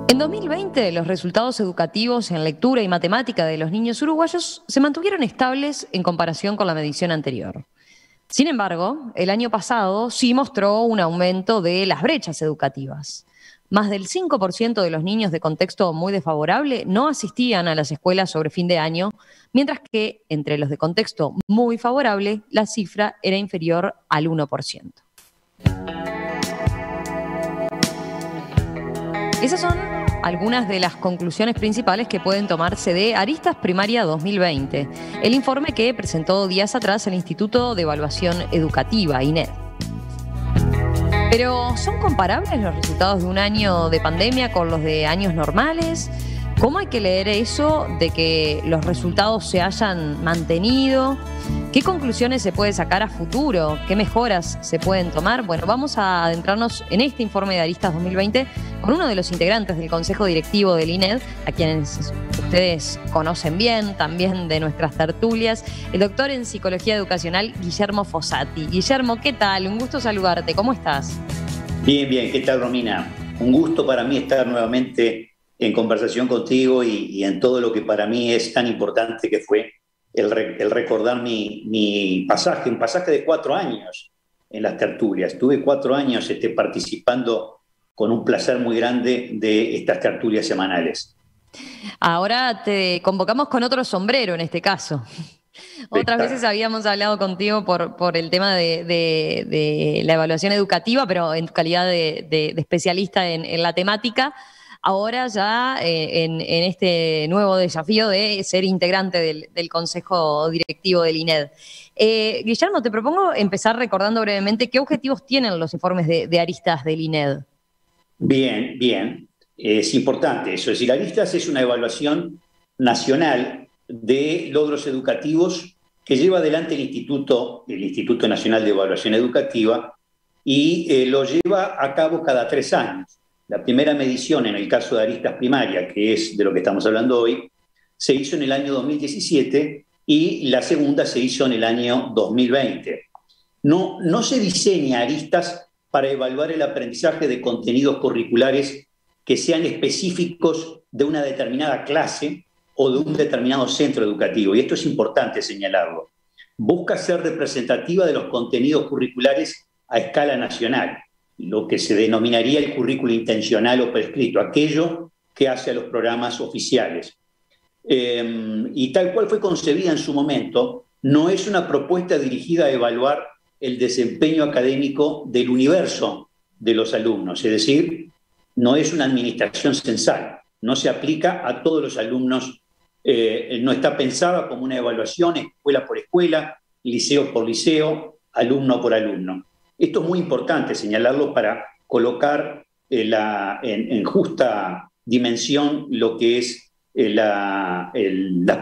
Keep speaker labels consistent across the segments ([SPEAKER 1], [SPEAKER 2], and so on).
[SPEAKER 1] En 2020, los resultados educativos en lectura y matemática de los niños uruguayos se mantuvieron estables en comparación con la medición anterior. Sin embargo, el año pasado sí mostró un aumento de las brechas educativas. Más del 5% de los niños de contexto muy desfavorable no asistían a las escuelas sobre fin de año, mientras que entre los de contexto muy favorable la cifra era inferior al 1%. Esas son algunas de las conclusiones principales que pueden tomarse de Aristas Primaria 2020, el informe que presentó días atrás el Instituto de Evaluación Educativa, INED. Pero, ¿son comparables los resultados de un año de pandemia con los de años normales? ¿Cómo hay que leer eso de que los resultados se hayan mantenido? ¿Qué conclusiones se puede sacar a futuro? ¿Qué mejoras se pueden tomar? Bueno, vamos a adentrarnos en este informe de Aristas 2020 con uno de los integrantes del Consejo Directivo del INED, a quienes ustedes conocen bien, también de nuestras tertulias, el doctor en Psicología Educacional, Guillermo Fossati. Guillermo, ¿qué tal? Un gusto saludarte. ¿Cómo estás?
[SPEAKER 2] Bien, bien. ¿Qué tal, Romina? Un gusto para mí estar nuevamente en conversación contigo y en todo lo que para mí es tan importante que fue el recordar mi pasaje, un pasaje de 4 años en las tertulias. Estuve 4 años participando con un placer muy grande de estas tertulias semanales.
[SPEAKER 1] Ahora te convocamos con otro sombrero en este caso. Otras veces habíamos hablado contigo por el tema de la evaluación educativa, pero en tu calidad de especialista en la temática. Ahora ya en este nuevo desafío de ser integrante del Consejo Directivo del INED. Guillermo, te propongo empezar recordando brevemente qué objetivos tienen los informes de Aristas del INED.
[SPEAKER 2] Bien, bien. Es importante eso. Es decir, Aristas es una evaluación nacional de logros educativos que lleva adelante el Instituto Nacional de Evaluación Educativa y lo lleva a cabo cada 3 años. La primera medición en el caso de Aristas Primaria, que es de lo que estamos hablando hoy, se hizo en el año 2017 y la segunda se hizo en el año 2020. No se diseña Aristas para evaluar el aprendizaje de contenidos curriculares que sean específicos de una determinada clase o de un determinado centro educativo. Y esto es importante señalarlo. Busca ser representativa de los contenidos curriculares a escala nacional, lo que se denominaría el currículo intencional o prescrito, aquello que hace a los programas oficiales. Y tal cual fue concebida en su momento, no es una propuesta dirigida a evaluar el desempeño académico del universo de los alumnos, es decir, no es una administración censal, no se aplica a todos los alumnos, no está pensada como una evaluación escuela por escuela, liceo por liceo, alumno por alumno. Esto es muy importante señalarlo para colocar en justa dimensión lo que es las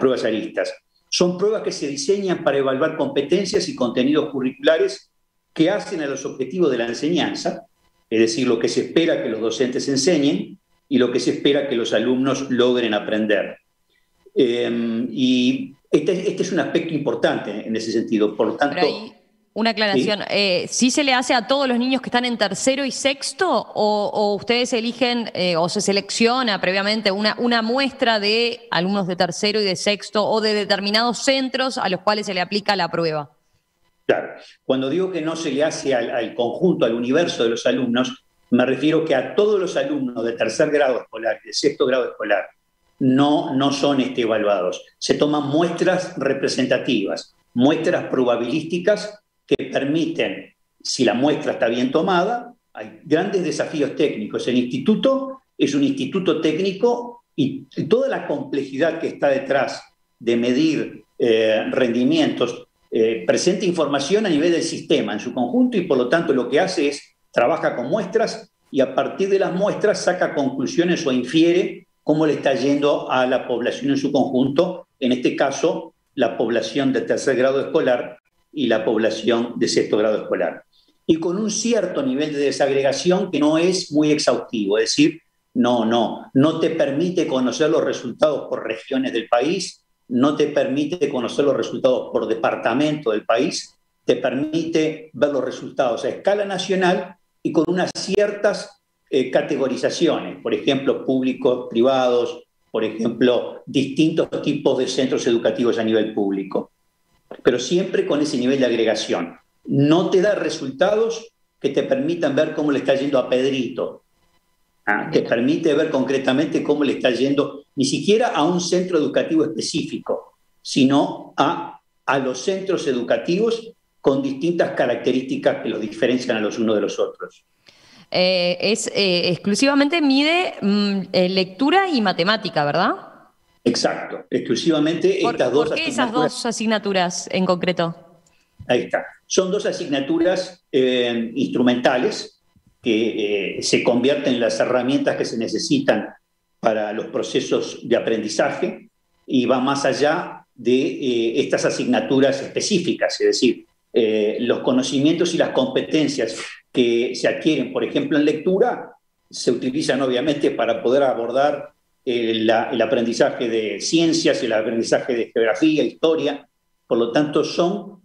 [SPEAKER 2] pruebas Aristas. Son pruebas que se diseñan para evaluar competencias y contenidos curriculares que hacen a los objetivos de la enseñanza, es decir, lo que se espera que los docentes enseñen y lo que se espera que los alumnos logren aprender. Y este es un aspecto importante en ese sentido. Por tanto,
[SPEAKER 1] una aclaración, ¿sí se le hace a todos los niños que están en tercero y sexto o ustedes eligen o se selecciona previamente una muestra de alumnos de tercero y de sexto o de determinados centros a los cuales se le aplica la prueba?
[SPEAKER 2] Claro, cuando digo que no se le hace al conjunto, al universo de los alumnos, me refiero que a todos los alumnos de tercer grado escolar y de sexto grado escolar no son evaluados. Se toman muestras representativas, muestras probabilísticas que permiten, si la muestra está bien tomada, hay grandes desafíos técnicos. El instituto es un instituto técnico y toda la complejidad que está detrás de medir rendimientos presenta información a nivel del sistema en su conjunto y por lo tanto lo que hace es trabaja con muestras y a partir de las muestras saca conclusiones o infiere cómo le está yendo a la población en su conjunto, en este caso la población de tercer grado escolar y la población de sexto grado escolar. Y con un cierto nivel de desagregación que no es muy exhaustivo, es decir, no te permite conocer los resultados por regiones del país, no te permite conocer los resultados por departamento del país, te permite ver los resultados a escala nacional y con unas ciertas categorizaciones, por ejemplo, públicos, privados, por ejemplo, distintos tipos de centros educativos a nivel público, pero siempre con ese nivel de agregación. No te da resultados que te permitan ver cómo le está yendo a Pedrito. Te permite ver concretamente cómo le está yendo, ni siquiera a un centro educativo específico, sino a los centros educativos con distintas características que los diferencian a los unos de los otros.
[SPEAKER 1] Exclusivamente mide lectura y matemática, ¿verdad?
[SPEAKER 2] Exacto, exclusivamente estas dos asignaturas.
[SPEAKER 1] ¿Por qué esas dos asignaturas en concreto?
[SPEAKER 2] Ahí está. Son dos asignaturas instrumentales que se convierten en las herramientas que se necesitan para los procesos de aprendizaje y va más allá de estas asignaturas específicas, es decir, los conocimientos y las competencias que se adquieren, por ejemplo, en lectura, se utilizan obviamente para poder abordar el aprendizaje de ciencias, el aprendizaje de geografía, historia. Por lo tanto, son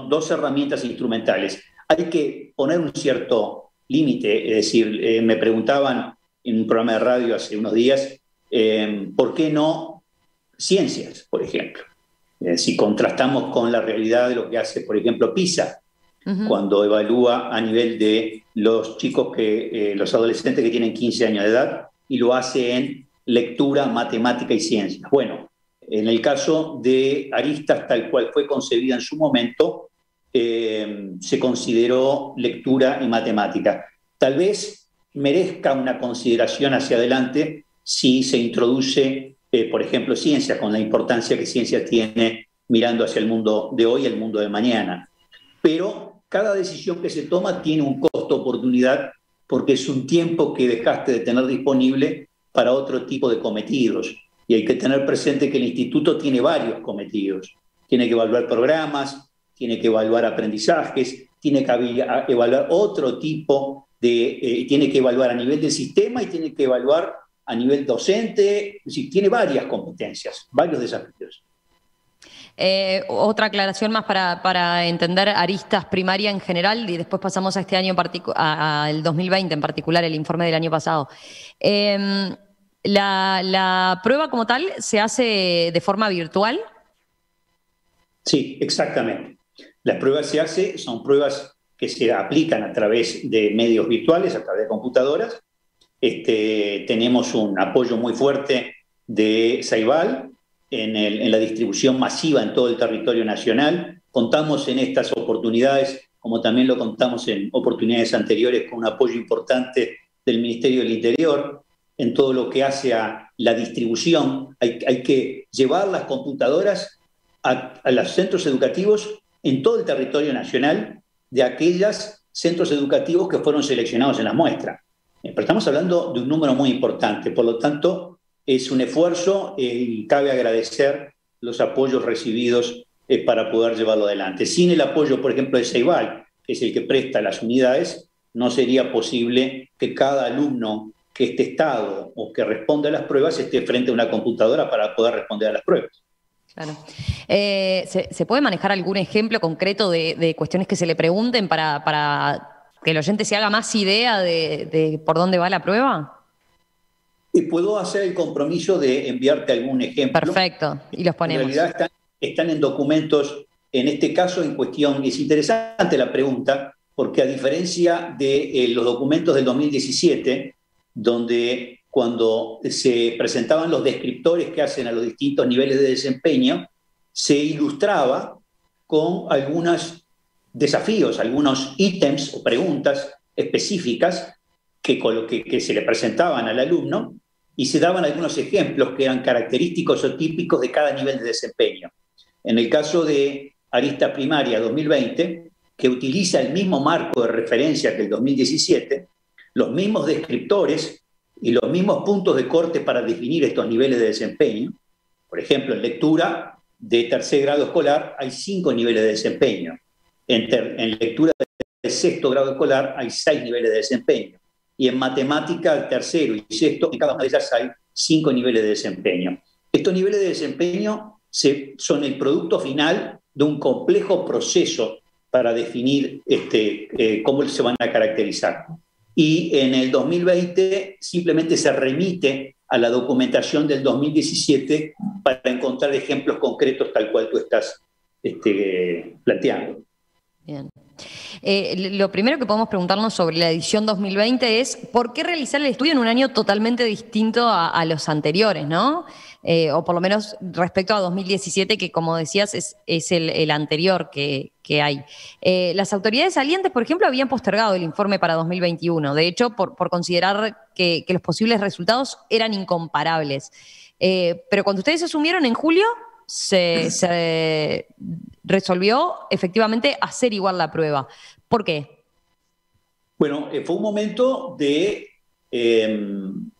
[SPEAKER 2] dos herramientas instrumentales. Hay que poner un cierto límite, es decir, me preguntaban en un programa de radio hace unos días, ¿por qué no ciencias, por ejemplo? Si contrastamos con la realidad de lo que hace, por ejemplo, PISA, cuando evalúa a nivel de los chicos, los adolescentes que tienen 15 años de edad, y lo hace en lectura, matemática y ciencias. Bueno, en el caso de Aristas, tal cual fue concebida en su momento, se consideró lectura y matemática. Tal vez merezca una consideración hacia adelante si se introduce, por ejemplo, ciencia, con la importancia que ciencia tiene mirando hacia el mundo de hoy y el mundo de mañana. Pero cada decisión que se toma tiene un costo-oportunidad porque es un tiempo que dejaste de tener disponible para otro tipo de cometidos. Y hay que tener presente que el instituto tiene varios cometidos. Tiene que evaluar programas, tiene que evaluar aprendizajes, tiene que evaluar otro tipo tiene que evaluar a nivel del sistema y tiene que evaluar a nivel docente. Es decir, tiene varias competencias, varios desafíos.
[SPEAKER 1] Otra aclaración más para entender Aristas primaria en general y después pasamos a este año al 2020 en particular, el informe del año pasado. ¿La prueba como tal se hace de forma virtual?
[SPEAKER 2] Sí, exactamente. Las pruebas son pruebas que se aplican a través de medios virtuales, a través de computadoras. Tenemos un apoyo muy fuerte de Ceibal en la distribución masiva en todo el territorio nacional. Contamos en estas oportunidades, como también lo contamos en oportunidades anteriores, con un apoyo importante del Ministerio del Interior en todo lo que hace a la distribución. Hay que llevar las computadoras a los centros educativos en todo el territorio nacional de aquellos centros educativos que fueron seleccionados en la muestra. Pero estamos hablando de un número muy importante, por lo tanto es un esfuerzo y cabe agradecer los apoyos recibidos para poder llevarlo adelante. Sin el apoyo, por ejemplo, de Ceibal, que es el que presta las unidades, no sería posible que cada alumno que esté estado o que responda a las pruebas esté frente a una computadora para poder responder a las pruebas.
[SPEAKER 1] Claro. ¿Se puede manejar algún ejemplo concreto de cuestiones que se le pregunten para que el oyente se haga más idea de por dónde va la prueba?
[SPEAKER 2] Puedo hacer el compromiso de enviarte algún ejemplo.
[SPEAKER 1] Perfecto, y los ponemos.
[SPEAKER 2] En realidad están en documentos, en este caso en cuestión, es interesante la pregunta, porque a diferencia de los documentos del 2017, donde cuando se presentaban los descriptores que hacen a los distintos niveles de desempeño, se ilustraba con algunos desafíos, algunos ítems o preguntas específicas que se le presentaban al alumno y se daban algunos ejemplos que eran característicos o típicos de cada nivel de desempeño. En el caso de Aristas Primaria 2020, que utiliza el mismo marco de referencia que el 2017, los mismos descriptores y los mismos puntos de corte para definir estos niveles de desempeño. Por ejemplo, en lectura de tercer grado escolar hay 5 niveles de desempeño. En lectura de sexto grado escolar hay 6 niveles de desempeño. Y en matemática, tercero y sexto, en cada una de ellas hay 5 niveles de desempeño. Estos niveles de desempeño son el producto final de un complejo proceso para definir cómo se van a caracterizar. y en el 2020 simplemente se remite a la documentación del 2017 para encontrar ejemplos concretos tal cual tú estás planteando.
[SPEAKER 1] Bien. Lo primero que podemos preguntarnos sobre la edición 2020 es ¿por qué realizar el estudio en un año totalmente distinto a los anteriores, ¿no? O por lo menos respecto a 2017, que como decías es el anterior que hay. Las autoridades salientes, por ejemplo, habían postergado el informe para 2021, de hecho, por considerar que los posibles resultados eran incomparables. Pero cuando ustedes asumieron en julio, se resolvió efectivamente hacer igual la prueba. ¿Por qué?
[SPEAKER 2] Bueno, fue un momento de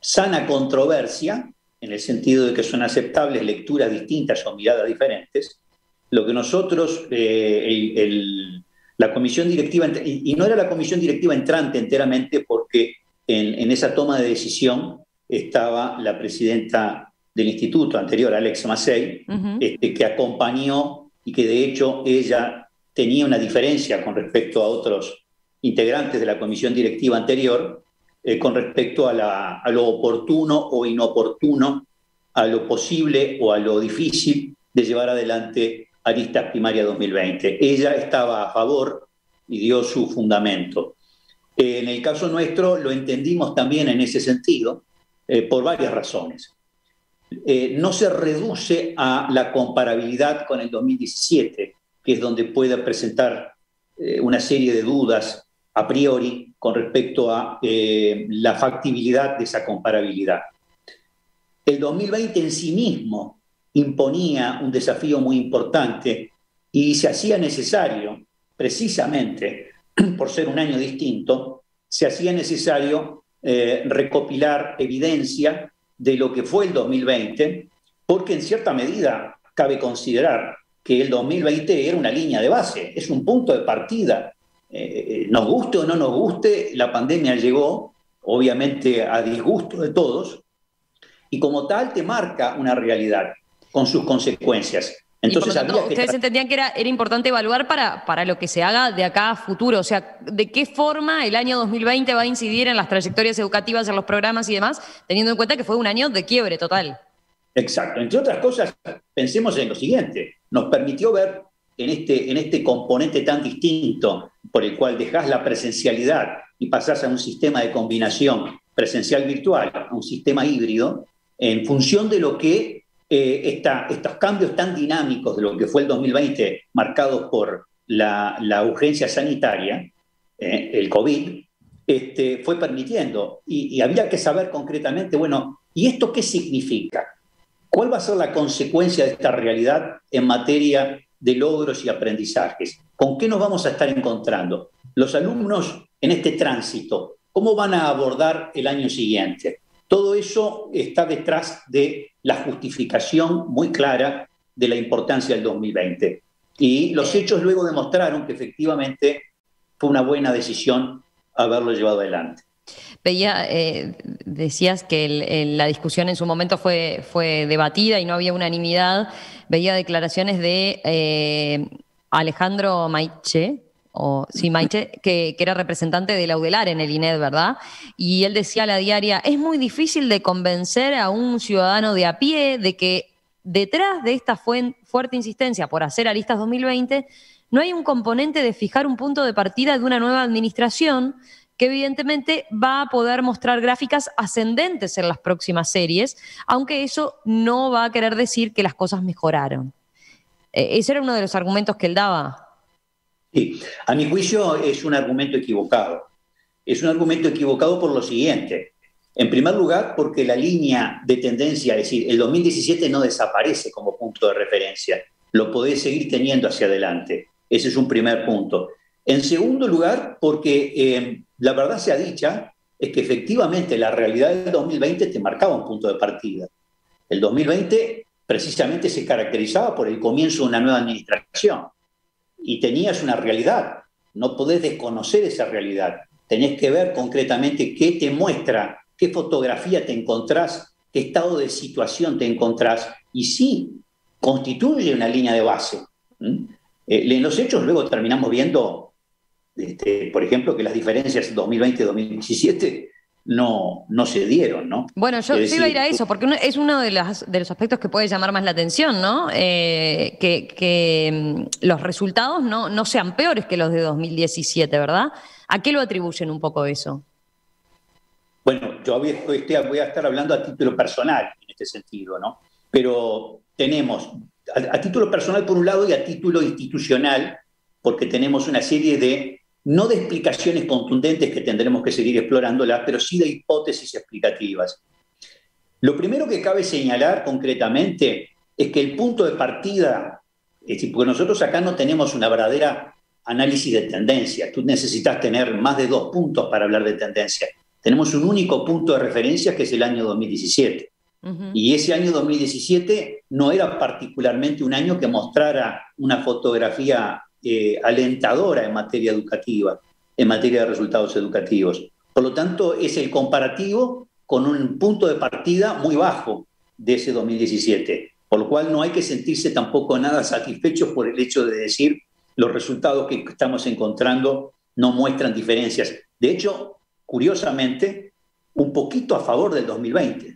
[SPEAKER 2] sana controversia, en el sentido de que son aceptables lecturas distintas o miradas diferentes. Lo que nosotros, la comisión directiva, y no era la comisión directiva entrante enteramente, porque en esa toma de decisión estaba la presidenta del instituto anterior, Alex Massey, que acompañó y que de hecho ella tenía una diferencia con respecto a otros integrantes de la comisión directiva anterior, con respecto a lo oportuno o inoportuno, a lo posible o a lo difícil de llevar adelante Aristas Primaria 2020. Ella estaba a favor y dio su fundamento. En el caso nuestro lo entendimos también en ese sentido, por varias razones. No se reduce a la comparabilidad con el 2017, que es donde puede presentar una serie de dudas a priori con respecto a la factibilidad de esa comparabilidad. El 2020 en sí mismo imponía un desafío muy importante y se hacía necesario, precisamente por ser un año distinto, se hacía necesario recopilar evidencia de lo que fue el 2020, porque en cierta medida cabe considerar que el 2020 era una línea de base, es un punto de partida. Nos guste o no nos guste, la pandemia llegó, obviamente a disgusto de todos, y como tal te marca una realidad con sus consecuencias. Entonces,
[SPEAKER 1] y por lo tanto, ustedes entendían que era importante evaluar para lo que se haga de acá a futuro, o sea, de qué forma el año 2020 va a incidir en las trayectorias educativas, en los programas y demás, teniendo en cuenta que fue un año de quiebre total.
[SPEAKER 2] Exacto. Entre otras cosas, pensemos en lo siguiente. Nos permitió ver en este componente tan distinto por el cual dejás la presencialidad y pasás a un sistema de combinación presencial-virtual, a un sistema híbrido, en función de lo que estos cambios tan dinámicos de lo que fue el 2020, marcados por la urgencia sanitaria, el COVID, fue permitiendo. Y había que saber concretamente, bueno, ¿y esto qué significa? ¿Cuál va a ser la consecuencia de esta realidad en materia de logros y aprendizajes? ¿Con qué nos vamos a estar encontrando? Los alumnos en este tránsito, ¿cómo van a abordar el año siguiente? Todo eso está detrás de la justificación muy clara de la importancia del 2020. Y los hechos luego demostraron que efectivamente fue una buena decisión haberlo llevado adelante.
[SPEAKER 1] Veía, decías que la discusión en su momento fue debatida y no había unanimidad. Veía declaraciones de Alejandro Maiche, que era representante de la UDELAR en el INED, ¿verdad? Y él decía a La Diaria, es muy difícil de convencer a un ciudadano de a pie de que detrás de esta fuerte insistencia por hacer Aristas 2020 no hay un componente de fijar un punto de partida de una nueva administración que evidentemente va a poder mostrar gráficas ascendentes en las próximas series, aunque eso no va a querer decir que las cosas mejoraron. Ese era uno de los argumentos que él daba.
[SPEAKER 2] Sí, a mi juicio es un argumento equivocado. Es un argumento equivocado por lo siguiente. En primer lugar, porque la línea de tendencia, es decir, el 2017 no desaparece como punto de referencia, lo podés seguir teniendo hacia adelante. Ese es un primer punto. En segundo lugar, porque la verdad sea dicha, es que efectivamente la realidad del 2020 te marcaba un punto de partida. El 2020 precisamente se caracterizaba por el comienzo de una nueva administración y tenías una realidad. No podés desconocer esa realidad. Tenés que ver concretamente qué te muestra, qué fotografía te encontrás, qué estado de situación te encontrás, y sí, constituye una línea de base. En los hechos luego terminamos viendo por ejemplo, que las diferencias 2020-2017 no se dieron, ¿no?
[SPEAKER 1] Bueno, yo iba a ir a eso, porque es uno de los aspectos que puede llamar más la atención, ¿no? Que los resultados no sean peores que los de 2017, ¿verdad? ¿A qué lo atribuyen un poco eso?
[SPEAKER 2] Bueno, yo voy a estar hablando a título personal en este sentido, ¿no? Pero tenemos, a título personal por un lado y a título institucional, porque tenemos una serie de, no de explicaciones contundentes que tendremos que seguir explorándolas, pero sí de hipótesis explicativas. Lo primero que cabe señalar concretamente es que el punto de partida, es decir, porque nosotros acá no tenemos una verdadera análisis de tendencia, tú necesitas tener más de 2 puntos para hablar de tendencia. Tenemos un único punto de referencia que es el año 2017. Y ese año 2017 no era particularmente un año que mostrara una fotografía alentadora en materia educativa, en materia de resultados educativos. Por lo tanto, es el comparativo con un punto de partida muy bajo de ese 2017, por lo cual no hay que sentirse tampoco nada satisfechos por el hecho de decir los resultados que estamos encontrando no muestran diferencias. De hecho, curiosamente, un poquito a favor del 2020.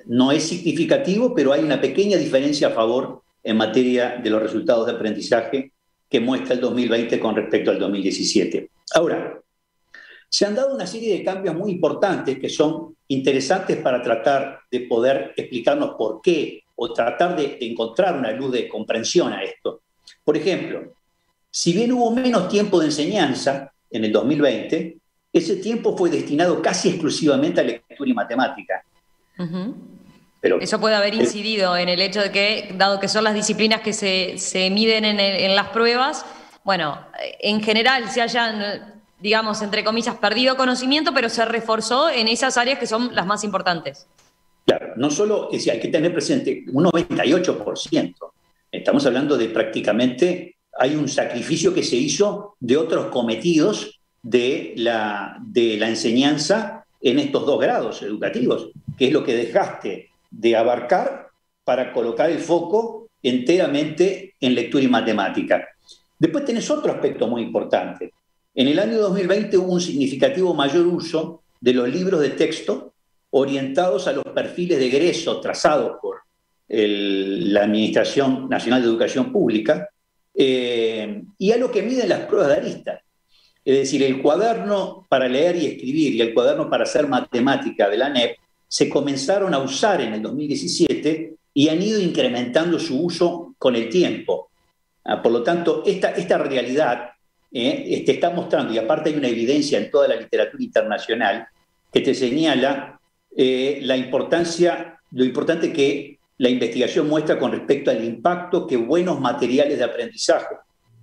[SPEAKER 2] No es significativo, pero hay una pequeña diferencia a favor en materia de los resultados de aprendizaje que muestra el 2020 con respecto al 2017. Ahora, se han dado una serie de cambios muy importantes que son interesantes para tratar de poder explicarnos por qué o tratar de encontrar una luz de comprensión a esto. Por ejemplo, si bien hubo menos tiempo de enseñanza en el 2020, ese tiempo fue destinado casi exclusivamente a lectura y matemática. Pero,
[SPEAKER 1] eso puede haber incidido en el hecho de que, dado que son las disciplinas que se miden en las pruebas, bueno, en general se hayan, digamos, entre comillas, perdido conocimiento, pero se reforzó en esas áreas que son las más importantes.
[SPEAKER 2] Claro, no solo, es decir, hay que tener presente un 98%. Estamos hablando de prácticamente, hay un sacrificio que se hizo de otros cometidos de la enseñanza en estos 2 grados educativos, que es lo que dejaste de abarcar para colocar el foco enteramente en lectura y matemática. Después tenés otro aspecto muy importante. En el año 2020 hubo un significativo mayor uso de los libros de texto orientados a los perfiles de egreso trazados por la Administración Nacional de Educación Pública y a lo que miden las pruebas de aristas. Es decir, el cuaderno para leer y escribir y el cuaderno para hacer matemática de la ANEP se comenzaron a usar en el 2017 y han ido incrementando su uso con el tiempo. Por lo tanto, esta realidad te está mostrando, y aparte hay una evidencia en toda la literatura internacional que te señala lo importante que la investigación muestra con respecto al impacto que buenos materiales de aprendizaje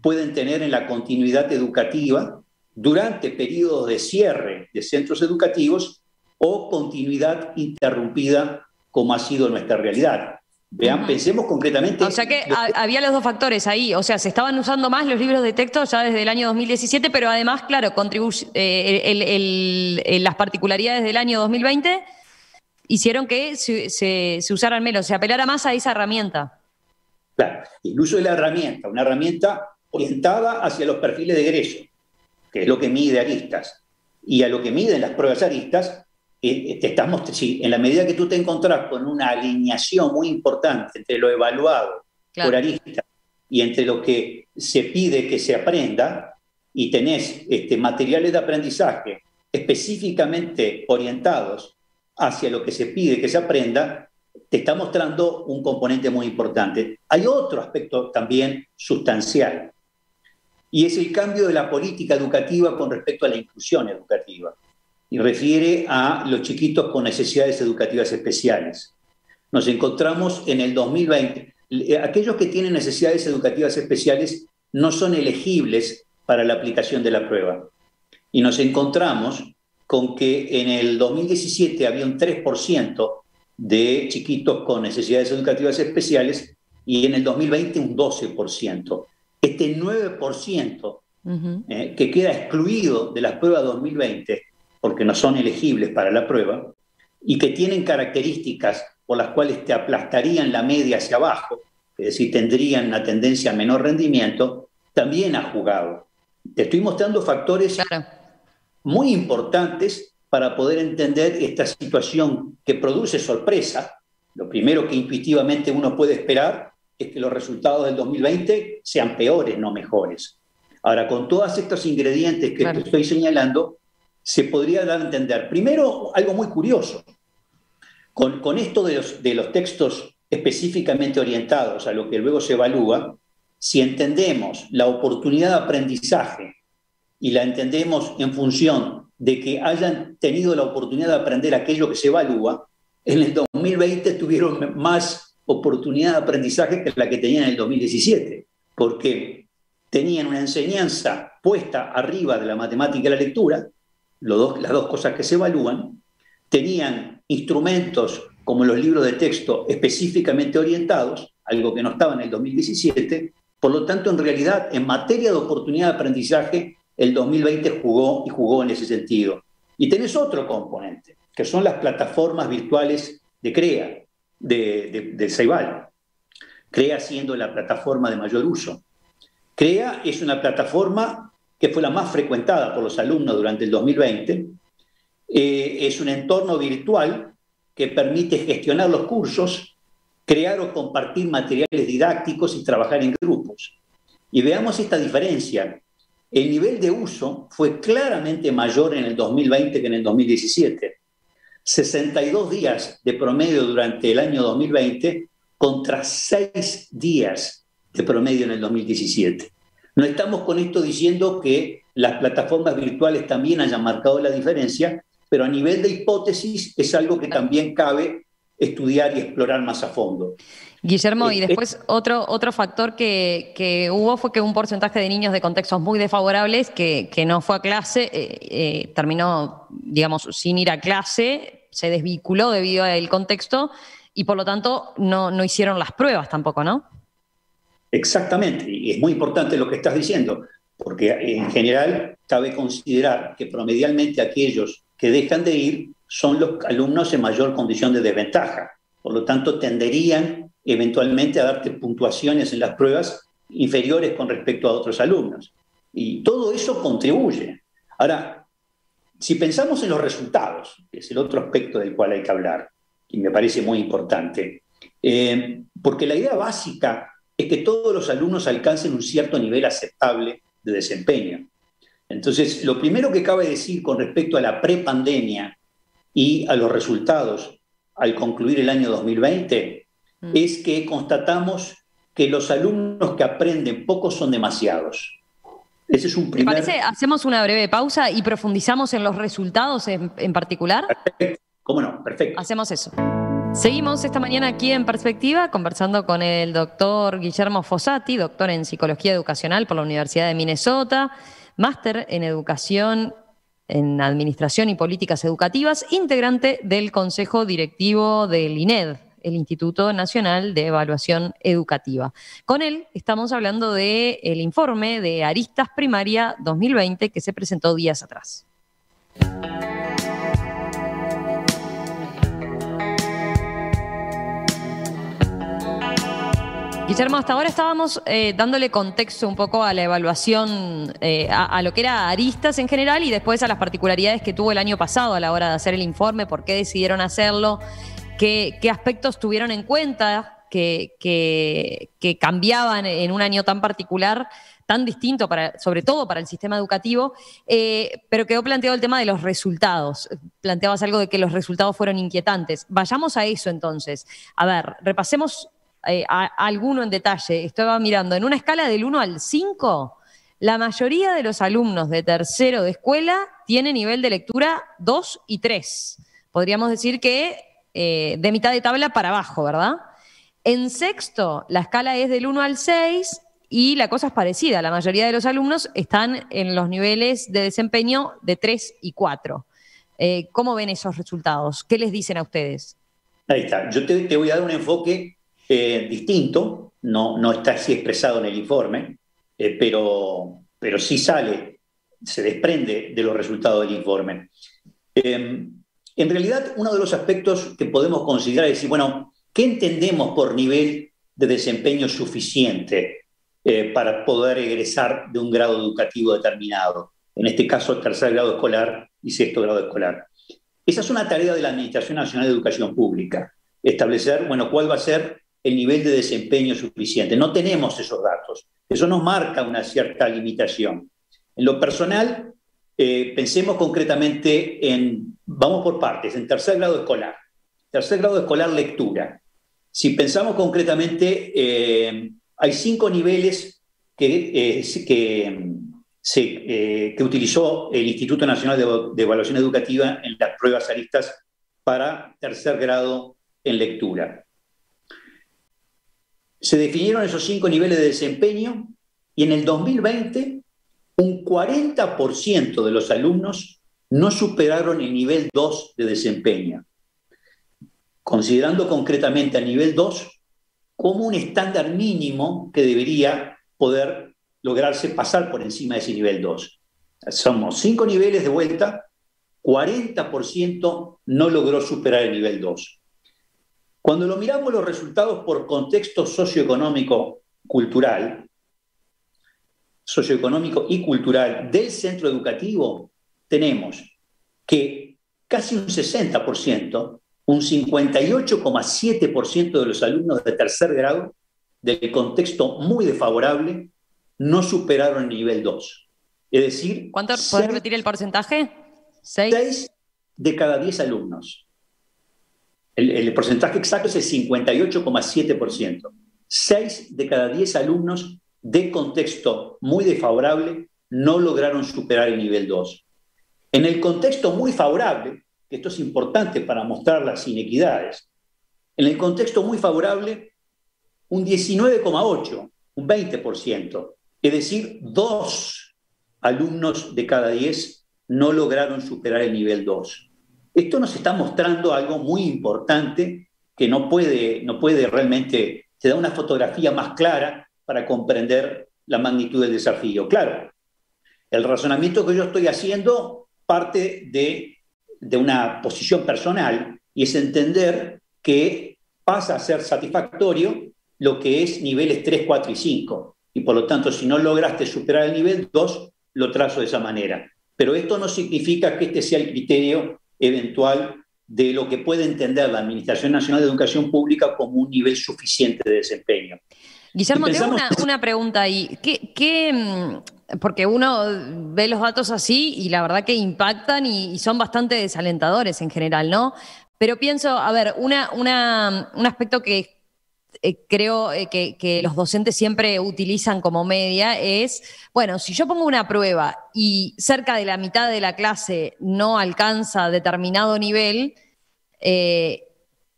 [SPEAKER 2] pueden tener en la continuidad educativa durante periodos de cierre de centros educativos o continuidad interrumpida como ha sido nuestra realidad. Vean, pensemos concretamente...
[SPEAKER 1] O sea que había los 2 factores ahí, o sea, se estaban usando más los libros de texto ya desde el año 2017, pero además, claro, las particularidades del año 2020 hicieron que se usaran menos, se apelara más a esa herramienta.
[SPEAKER 2] Claro, el uso de la herramienta, una herramienta orientada hacia los perfiles de egreso, que es lo que mide aristas, y a lo que miden las pruebas aristas, en la medida que tú te encontrás con una alineación muy importante entre lo evaluado por aristas y entre lo que se pide que se aprenda, y tenés materiales de aprendizaje específicamente orientados hacia lo que se pide que se aprenda, te está mostrando un componente muy importante. Hay otro aspecto también sustancial, y es el cambio de la política educativa con respecto a la inclusión educativa, y refiere a los chiquitos con necesidades educativas especiales. Nos encontramos en el 2020, aquellos que tienen necesidades educativas especiales no son elegibles para la aplicación de la prueba. Y nos encontramos con que en el 2017 había un 3% de chiquitos con necesidades educativas especiales y en el 2020 un 12%. Este 9% que queda excluido de las pruebas 2020 porque no son elegibles para la prueba y que tienen características por las cuales te aplastarían la media hacia abajo, es decir, tendrían una tendencia a menor rendimiento, también ha jugado. Te estoy mostrando factores
[SPEAKER 1] Claro.
[SPEAKER 2] muy importantes para poder entender esta situación que produce sorpresa. Lo primero que intuitivamente uno puede esperar es que los resultados del 2020 sean peores, no mejores. Ahora, con todos estos ingredientes que te estoy señalando, se podría dar a entender, primero, algo muy curioso. Con esto de los textos específicamente orientados a lo que luego se evalúa, si entendemos la oportunidad de aprendizaje y la entendemos en función de que hayan tenido la oportunidad de aprender aquello que se evalúa, en el 2020 tuvieron más oportunidad de aprendizaje que la que tenían en el 2017, porque tenían una enseñanza puesta arriba de la matemática y la lectura, las dos cosas que se evalúan, tenían instrumentos como los libros de texto específicamente orientados, algo que no estaba en el 2017, por lo tanto, en realidad, en materia de oportunidad de aprendizaje, el 2020 jugó en ese sentido. Y tenés otro componente, que son las plataformas virtuales de CREA, de Ceibal. CREA siendo la plataforma de mayor uso. CREA es una plataforma que fue la más frecuentada por los alumnos durante el 2020. Es un entorno virtual que permite gestionar los cursos, crear o compartir materiales didácticos y trabajar en grupos. Y veamos esta diferencia. El nivel de uso fue claramente mayor en el 2020 que en el 2017. 62 días de promedio durante el año 2020 contra 6 días de promedio en el 2017. No estamos con esto diciendo que las plataformas virtuales también hayan marcado la diferencia, pero a nivel de hipótesis es algo que también cabe estudiar y explorar más a fondo.
[SPEAKER 1] Guillermo, y después otro factor que hubo fue que un porcentaje de niños de contextos muy desfavorables que no fue a clase, terminó, digamos, sin ir a clase, se desvinculó debido al contexto y por lo tanto no hicieron las pruebas tampoco, ¿no?
[SPEAKER 2] Exactamente, y es muy importante lo que estás diciendo, porque en general cabe considerar que promedialmente aquellos que dejan de ir son los alumnos en mayor condición de desventaja. Por lo tanto, tenderían eventualmente a darte puntuaciones en las pruebas inferiores con respecto a otros alumnos. Y todo eso contribuye. Ahora, si pensamos en los resultados, que es el otro aspecto del cual hay que hablar, y me parece muy importante, porque la idea básica es que todos los alumnos alcancen un cierto nivel aceptable de desempeño. Entonces, lo primero que cabe decir con respecto a la prepandemia y a los resultados al concluir el año 2020 es que constatamos que los alumnos que aprenden poco son demasiados. Ese es un primer...
[SPEAKER 1] ¿Te parece? Hacemos una breve pausa y profundizamos en los resultados en particular.
[SPEAKER 2] Perfecto. ¿Cómo no? Perfecto.
[SPEAKER 1] Hacemos eso. Seguimos esta mañana aquí en Perspectiva conversando con el doctor Guillermo Fossati, doctor en Psicología Educacional por la Universidad de Minnesota, máster en Educación en Administración y Políticas Educativas, integrante del Consejo Directivo del INED, el Instituto Nacional de Evaluación Educativa. Con él estamos hablando del informe de Aristas Primaria 2020 que se presentó días atrás. Guillermo, hasta ahora estábamos dándole contexto un poco a la evaluación, a lo que era Aristas en general y después a las particularidades que tuvo el año pasado a la hora de hacer el informe, por qué decidieron hacerlo, qué aspectos tuvieron en cuenta que cambiaban en un año tan particular, tan distinto, sobre todo para el sistema educativo, pero quedó planteado el tema de los resultados. Planteabas algo de que los resultados fueron inquietantes. Vayamos a eso entonces. A ver, repasemos alguno en detalle. Estaba mirando, en una escala del 1 al 5, la mayoría de los alumnos de tercero de escuela tiene nivel de lectura 2 y 3. Podríamos decir que de mitad de tabla para abajo, ¿verdad? En sexto, la escala es del 1 al 6 y la cosa es parecida. La mayoría de los alumnos están en los niveles de desempeño de 3 y 4. ¿Cómo ven esos resultados? ¿Qué les dicen a ustedes?
[SPEAKER 2] Ahí está. Yo te voy a dar un enfoque distinto, no está así expresado en el informe, pero sí se desprende de los resultados del informe. En realidad, uno de los aspectos que podemos considerar es decir, bueno, ¿qué entendemos por nivel de desempeño suficiente? para poder egresar de un grado educativo determinado, en este caso tercer grado escolar y sexto grado escolar. Esa es una tarea de la Administración Nacional de Educación Pública, establecer, bueno, cuál va a ser el nivel de desempeño suficiente. No tenemos esos datos, eso nos marca una cierta limitación. En lo personal, pensemos concretamente vamos por partes, en tercer grado escolar. Tercer grado escolar, lectura. Si pensamos concretamente, hay 5 niveles que utilizó el Instituto Nacional de Evaluación Educativa en las pruebas aristas para tercer grado en lectura. Se definieron esos 5 niveles de desempeño y en el 2020 un 40% de los alumnos no superaron el nivel 2 de desempeño, considerando concretamente al nivel 2 como un estándar mínimo que debería poder lograrse pasar por encima de ese nivel 2. Somos 5 niveles de vuelta, 40% no logró superar el nivel 2. Cuando lo miramos los resultados por contexto socioeconómico y cultural del centro educativo, tenemos que casi un 60%, un 58,7% de los alumnos de tercer grado del contexto muy desfavorable no superaron el nivel 2. Es decir,
[SPEAKER 1] ¿cuánto? ¿Puedes repetir el porcentaje?
[SPEAKER 2] 6 de cada 10 alumnos. El porcentaje exacto es el 58,7%. 6 de cada 10 alumnos de contexto muy desfavorable no lograron superar el nivel 2. En el contexto muy favorable, que esto es importante para mostrar las inequidades, en el contexto muy favorable, un 19,8%, un 20%, es decir, 2 alumnos de cada 10 no lograron superar el nivel 2. Esto nos está mostrando algo muy importante que no puede realmente, te da una fotografía más clara para comprender la magnitud del desafío. Claro, el razonamiento que yo estoy haciendo parte de una posición personal y es entender que pasa a ser satisfactorio lo que es niveles 3, 4 y 5. Y por lo tanto, si no lograste superar el nivel 2, lo trazo de esa manera. Pero esto no significa que este sea el criterio eventual de lo que puede entender la Administración Nacional de Educación Pública como un nivel suficiente de desempeño.
[SPEAKER 1] Guillermo, tengo una pregunta ahí. Porque uno ve los datos así y la verdad que impactan y son bastante desalentadores en general, ¿no? Pero pienso, a ver, un aspecto que creo que los docentes siempre utilizan como media es, bueno, si yo pongo una prueba y cerca de la mitad de la clase no alcanza determinado nivel,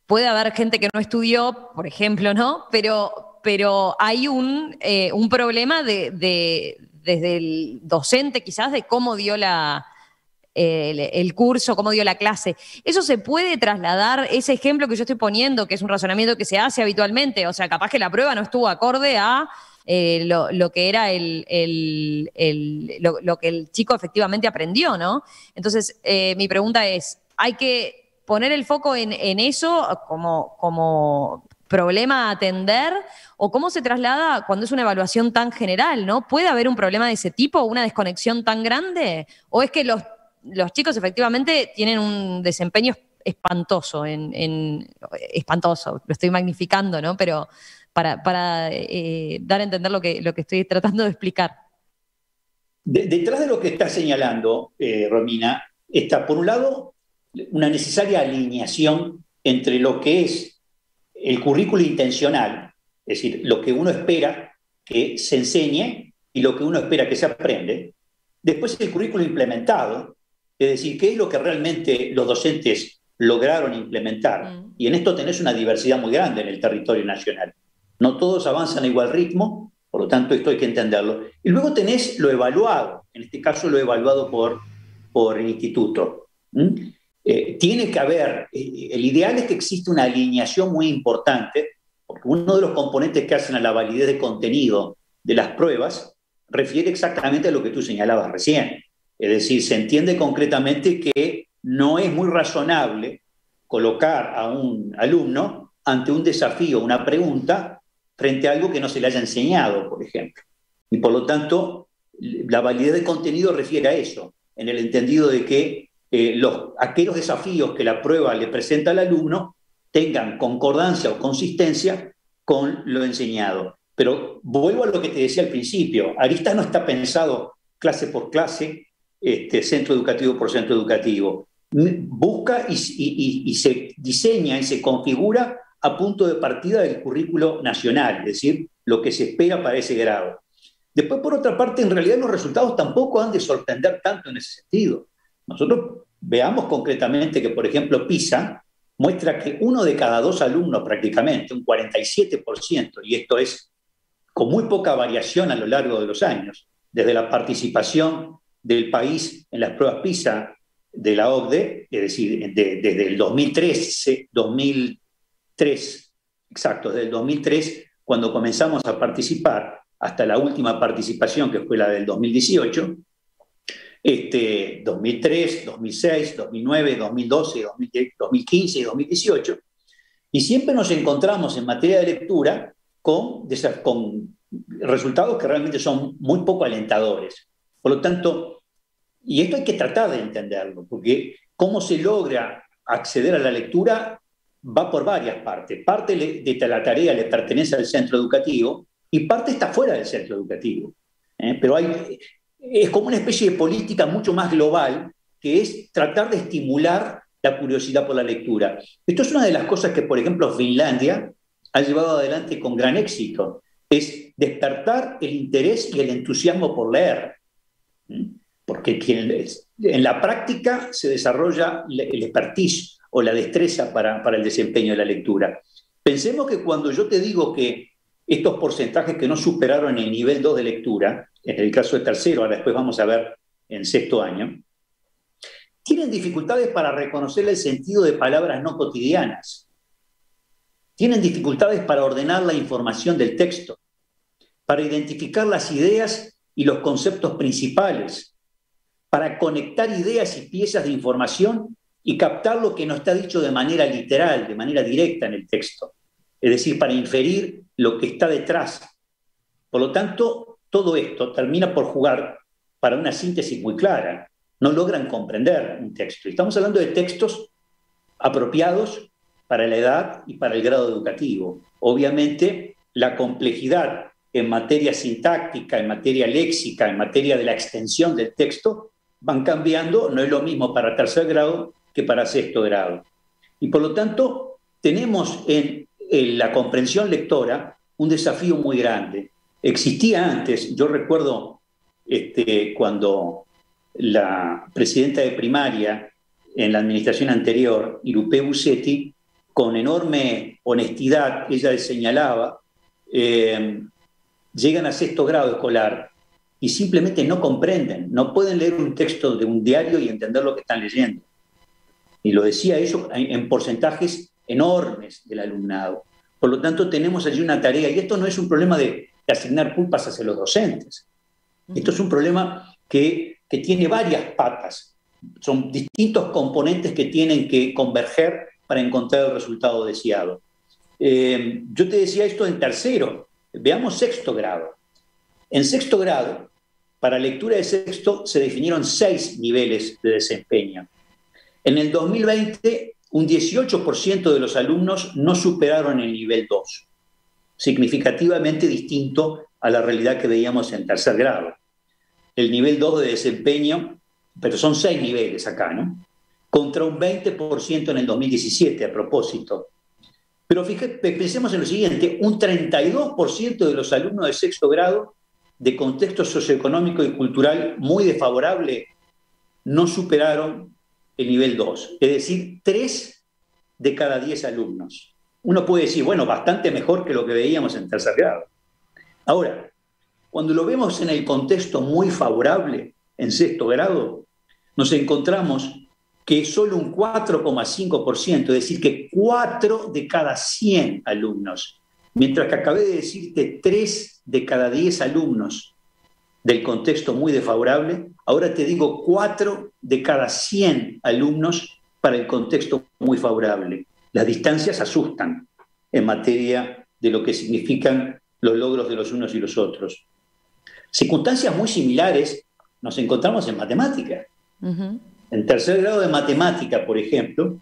[SPEAKER 1] puede haber gente que no estudió, por ejemplo, ¿no? Pero hay un problema desde el docente quizás de cómo dio el curso, cómo dio la clase. ¿Eso se puede trasladar, ese ejemplo que yo estoy poniendo, que es un razonamiento que se hace habitualmente? O sea, capaz que la prueba no estuvo acorde a lo que era lo que el chico efectivamente aprendió, ¿no? Entonces, mi pregunta es, ¿hay que poner el foco en eso como problema a atender? ¿O cómo se traslada cuando es una evaluación tan general, ¿no? ¿Puede haber un problema de ese tipo, una desconexión tan grande? ¿O es que los chicos efectivamente tienen un desempeño espantoso, espantoso, lo estoy magnificando, ¿no? Pero para dar a entender lo que estoy tratando de explicar.
[SPEAKER 2] Detrás de lo que está señalando, Romina, está, por un lado, una necesaria alineación entre lo que es el currículo intencional, es decir, lo que uno espera que se enseñe y lo que uno espera que se aprende. Después el currículo implementado, es decir, qué es lo que realmente los docentes lograron implementar. Y en esto tenés una diversidad muy grande en el territorio nacional. No todos avanzan a igual ritmo, por lo tanto esto hay que entenderlo. Y luego tenés lo evaluado, en este caso lo evaluado por el instituto. Tiene que haber, el ideal es que exista una alineación muy importante, porque uno de los componentes que hacen a la validez de contenido de las pruebas refiere exactamente a lo que tú señalabas recién. Es decir, se entiende concretamente que no es muy razonable colocar a un alumno ante un desafío, una pregunta frente a algo que no se le haya enseñado, por ejemplo. Y por lo tanto, la validez del contenido refiere a eso, en el entendido de que aquellos desafíos que la prueba le presenta al alumno tengan concordancia o consistencia con lo enseñado. Pero vuelvo a lo que te decía al principio, Aristas no está pensado clase por clase, centro educativo por centro educativo. Busca y se diseña y se configura a punto de partida del currículo nacional, es decir, lo que se espera para ese grado. Después, por otra parte, en realidad los resultados tampoco han de sorprender tanto en ese sentido. Nosotros veamos concretamente que, por ejemplo, PISA muestra que 1 de cada 2 alumnos prácticamente, un 47%, y esto es con muy poca variación a lo largo de los años, desde la participación del país en las pruebas PISA de la OCDE, es decir, desde el 2003, desde el 2003, cuando comenzamos a participar, hasta la última participación, que fue la del 2018, 2003, 2006, 2009, 2012, 2015 y 2018, y siempre nos encontramos en materia de lectura con resultados que realmente son muy poco alentadores. Por lo tanto, y esto hay que tratar de entenderlo, porque cómo se logra acceder a la lectura va por varias partes. Parte de la tarea le pertenece al centro educativo y parte está fuera del centro educativo. Pero es como una especie de política mucho más global, que es tratar de estimular la curiosidad por la lectura. Esto es una de las cosas que, por ejemplo, Finlandia ha llevado adelante con gran éxito, es despertar el interés y el entusiasmo por leer. Porque en la práctica se desarrolla el expertise o la destreza para el desempeño de la lectura. Pensemos que cuando yo te digo que estos porcentajes que no superaron el nivel 2 de lectura, en el caso de tercero, ahora después vamos a ver en sexto año, tienen dificultades para reconocer el sentido de palabras no cotidianas. Tienen dificultades para ordenar la información del texto, para identificar las ideas y los conceptos principales, para conectar ideas y piezas de información y captar lo que no está dicho de manera literal, de manera directa en el texto. Es decir, para inferir lo que está detrás. Por lo tanto, todo esto termina por jugar para una síntesis muy clara. No logran comprender un texto. Estamos hablando de textos apropiados para la edad y para el grado educativo. Obviamente, la complejidad en materia sintáctica, en materia léxica, en materia de la extensión del texto, van cambiando. No es lo mismo para tercer grado que para sexto grado. Y por lo tanto, tenemos en la comprensión lectora un desafío muy grande. Existía antes, yo recuerdo cuando la presidenta de primaria en la administración anterior, Irupé Bussetti, con enorme honestidad, ella señalaba, llegan a sexto grado escolar y simplemente no comprenden, no pueden leer un texto de un diario y entender lo que están leyendo. Y lo decía eso en porcentajes enormes del alumnado. Por lo tanto, tenemos allí una tarea, y esto no es un problema de asignar culpas hacia los docentes. Esto es un problema que tiene varias patas. Son distintos componentes que tienen que converger para encontrar el resultado deseado. Yo te decía esto en tercero. Veamos sexto grado. En sexto grado, para lectura de sexto, se definieron 6 niveles de desempeño. En el 2020, un 18% de los alumnos no superaron el nivel 2, significativamente distinto a la realidad que veíamos en tercer grado. El nivel 2 de desempeño, pero son 6 niveles acá, ¿no? Contra un 20% en el 2017, a propósito. Pero pensemos en lo siguiente, un 32% de los alumnos de sexto grado de contexto socioeconómico y cultural muy desfavorable no superaron el nivel 2, es decir, 3 de cada 10 alumnos. Uno puede decir, bueno, bastante mejor que lo que veíamos en tercer grado. Ahora, cuando lo vemos en el contexto muy favorable, en sexto grado, nos encontramos que solo un 4,5%, es decir, que 4 de cada 100 alumnos, mientras que acabé de decirte 3 de cada 10 alumnos del contexto muy desfavorable, ahora te digo 4 de cada 100 alumnos para el contexto muy favorable. Las distancias asustan en materia de lo que significan los logros de los unos y los otros. Circunstancias muy similares nos encontramos en matemática. En tercer grado de matemática, por ejemplo,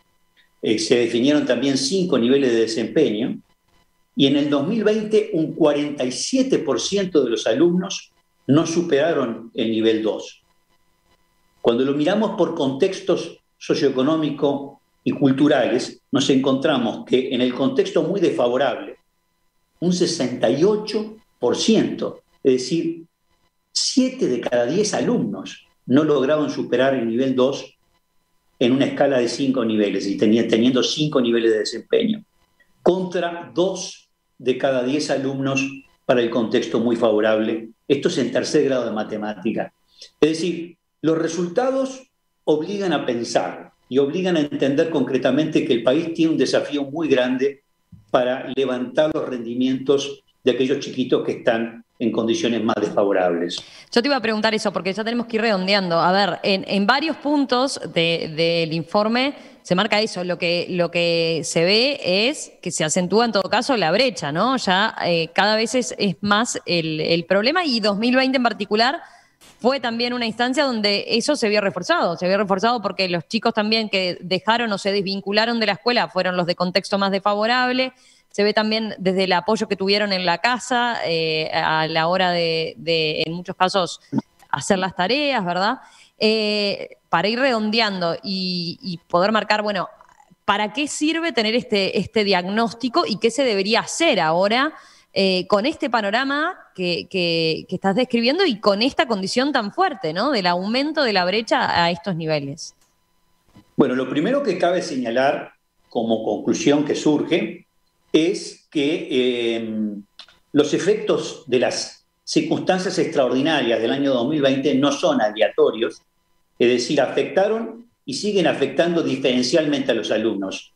[SPEAKER 2] se definieron también 5 niveles de desempeño, y en el 2020 un 47% de los alumnos no superaron el nivel 2. Cuando lo miramos por contextos socioeconómicos y culturales, nos encontramos que en el contexto muy desfavorable, un 68%, es decir, 7 de cada 10 alumnos no lograban superar el nivel 2 en una escala de 5 niveles, y teniendo 5 niveles de desempeño, contra 2 de cada 10 alumnos para el contexto muy favorable. Esto es en tercer grado de matemática. Es decir, los resultados obligan a pensar y obligan a entender concretamente que el país tiene un desafío muy grande para levantar los rendimientos de aquellos chiquitos que están en condiciones más desfavorables.
[SPEAKER 1] Yo te iba a preguntar eso, porque ya tenemos que ir redondeando. A ver, en varios puntos del informe se marca eso. Lo que se ve es que se acentúa en todo caso la brecha, ¿no? Ya cada vez es más el problema, y 2020 en particular fue también una instancia donde eso se vio reforzado. Se vio reforzado porque los chicos también que dejaron o se desvincularon de la escuela fueron los de contexto más desfavorable. Se ve también desde el apoyo que tuvieron en la casa a la hora de, en muchos casos, hacer las tareas, ¿verdad? Para ir redondeando y poder marcar, bueno, ¿para qué sirve tener este diagnóstico y qué se debería hacer ahora con este panorama que estás describiendo y con esta condición tan fuerte, ¿no?, del aumento de la brecha a estos niveles?
[SPEAKER 2] Bueno, lo primero que cabe señalar como conclusión que surge es que los efectos de las circunstancias extraordinarias del año 2020 no son aleatorios, es decir, afectaron y siguen afectando diferencialmente a los alumnos.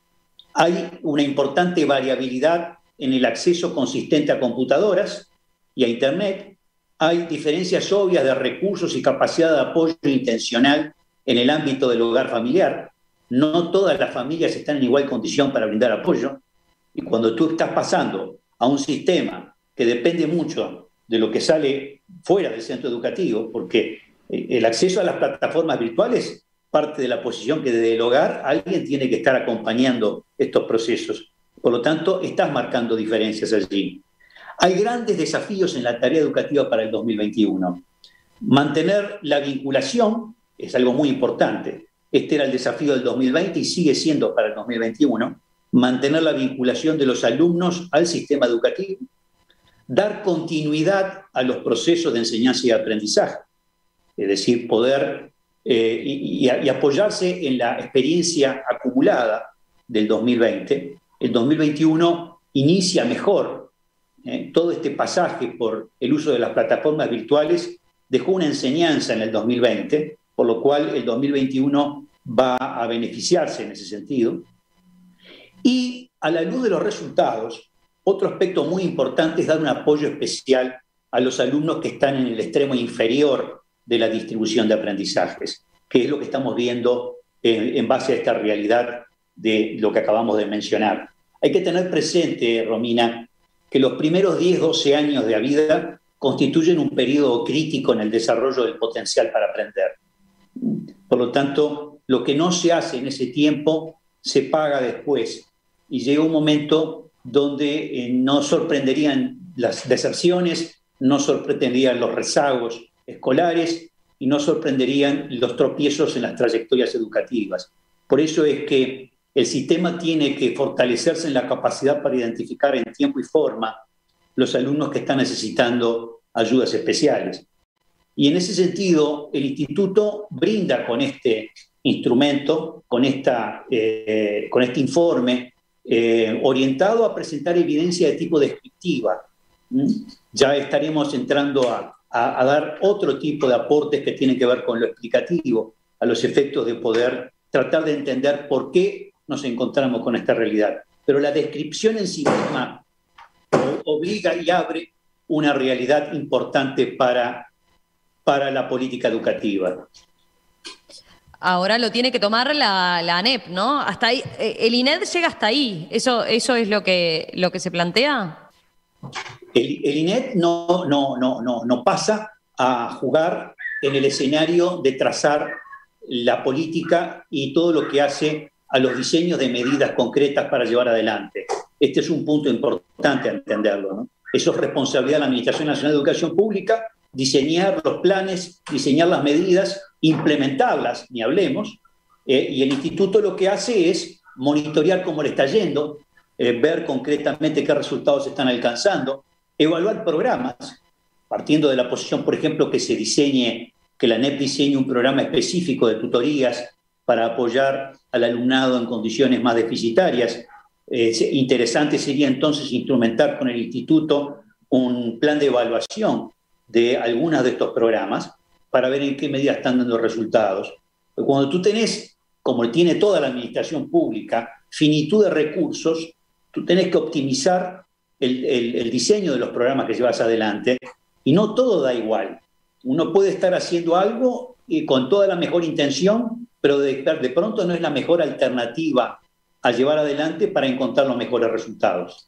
[SPEAKER 2] Hay una importante variabilidad en el acceso consistente a computadoras y a Internet. Hay diferencias obvias de recursos y capacidad de apoyo intencional en el ámbito del hogar familiar. No todas las familias están en igual condición para brindar apoyo. Y cuando tú estás pasando a un sistema que depende mucho de lo que sale fuera del centro educativo, porque el acceso a las plataformas virtuales parte de la posición que desde el hogar alguien tiene que estar acompañando estos procesos. Por lo tanto, estás marcando diferencias allí. Hay grandes desafíos en la tarea educativa para el 2021. Mantener la vinculación es algo muy importante. Este era el desafío del 2020 y sigue siendo para el 2021. Mantener la vinculación de los alumnos al sistema educativo, dar continuidad a los procesos de enseñanza y aprendizaje, es decir, poder y apoyarse en la experiencia acumulada del 2020. El 2021 inicia mejor. Todo este pasaje por el uso de las plataformas virtuales dejó una enseñanza en el 2020, por lo cual el 2021 va a beneficiarse en ese sentido. Y a la luz de los resultados, otro aspecto muy importante es dar un apoyo especial a los alumnos que están en el extremo inferior de la distribución de aprendizajes, que es lo que estamos viendo en base a esta realidad de lo que acabamos de mencionar. Hay que tener presente, Romina, que los primeros 10-12 años de la vida constituyen un periodo crítico en el desarrollo del potencial para aprender. Por lo tanto, lo que no se hace en ese tiempo se paga después. Y llega un momento donde no sorprenderían las deserciones, no sorprenderían los rezagos escolares y no sorprenderían los tropiezos en las trayectorias educativas. Por eso es que el sistema tiene que fortalecerse en la capacidad para identificar en tiempo y forma los alumnos que están necesitando ayudas especiales. Y en ese sentido, el instituto brinda con este instrumento, con este informe, orientado a presentar evidencia de tipo descriptiva. Ya estaremos entrando a dar otro tipo de aportes que tienen que ver con lo explicativo, a los efectos de poder tratar de entender por qué nos encontramos con esta realidad. Pero la descripción en sí misma obliga y abre una realidad importante para la política educativa.
[SPEAKER 1] Ahora lo tiene que tomar la ANEP, ¿no? Hasta ahí, el INED llega hasta ahí. ¿Eso es lo que se plantea?
[SPEAKER 2] El INET no pasa a jugar en el escenario de trazar la política y todo lo que hace a los diseños de medidas concretas para llevar adelante. Este es un punto importante a entenderlo, ¿no? Eso es responsabilidad de la Administración Nacional de Educación Pública, diseñar los planes, diseñar las medidas, implementarlas, ni hablemos, y el instituto lo que hace es monitorear cómo le está yendo, ver concretamente qué resultados se están alcanzando, evaluar programas, partiendo de la posición, por ejemplo, que la ANEP diseñe un programa específico de tutorías para apoyar al alumnado en condiciones más deficitarias. Interesante sería entonces instrumentar con el instituto un plan de evaluación de algunos de estos programas para ver en qué medida están dando resultados. Cuando tú tenés, como tiene toda la administración pública, finitud de recursos, tú tenés que optimizar el diseño de los programas que llevas adelante, y no todo da igual. Uno puede estar haciendo algo con toda la mejor intención, pero de pronto no es la mejor alternativa a llevar adelante para encontrar los mejores resultados.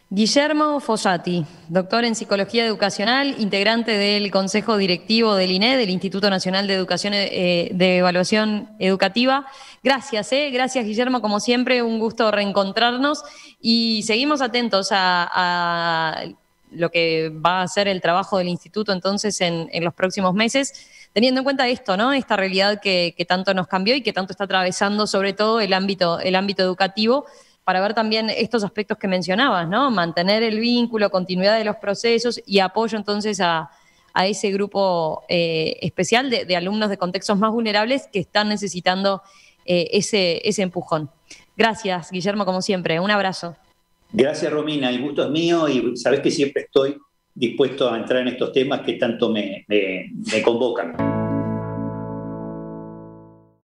[SPEAKER 1] Guillermo Fossati, doctor en Psicología Educacional, integrante del Consejo Directivo del INED, del Instituto Nacional de Educación de Evaluación Educativa. Gracias, gracias Guillermo, como siempre, un gusto reencontrarnos y seguimos atentos a lo que va a ser el trabajo del instituto entonces en los próximos meses, teniendo en cuenta esto, ¿no? Esta realidad que tanto nos cambió y que tanto está atravesando sobre todo el ámbito educativo, para ver también estos aspectos que mencionabas, ¿no? Mantener el vínculo, continuidad de los procesos y apoyo entonces a ese grupo especial de alumnos de contextos más vulnerables que están necesitando ese empujón. Gracias, Guillermo, como siempre. Un abrazo.
[SPEAKER 2] Gracias, Romina. El gusto es mío y sabés que siempre estoy dispuesto a entrar en estos temas que tanto me convocan.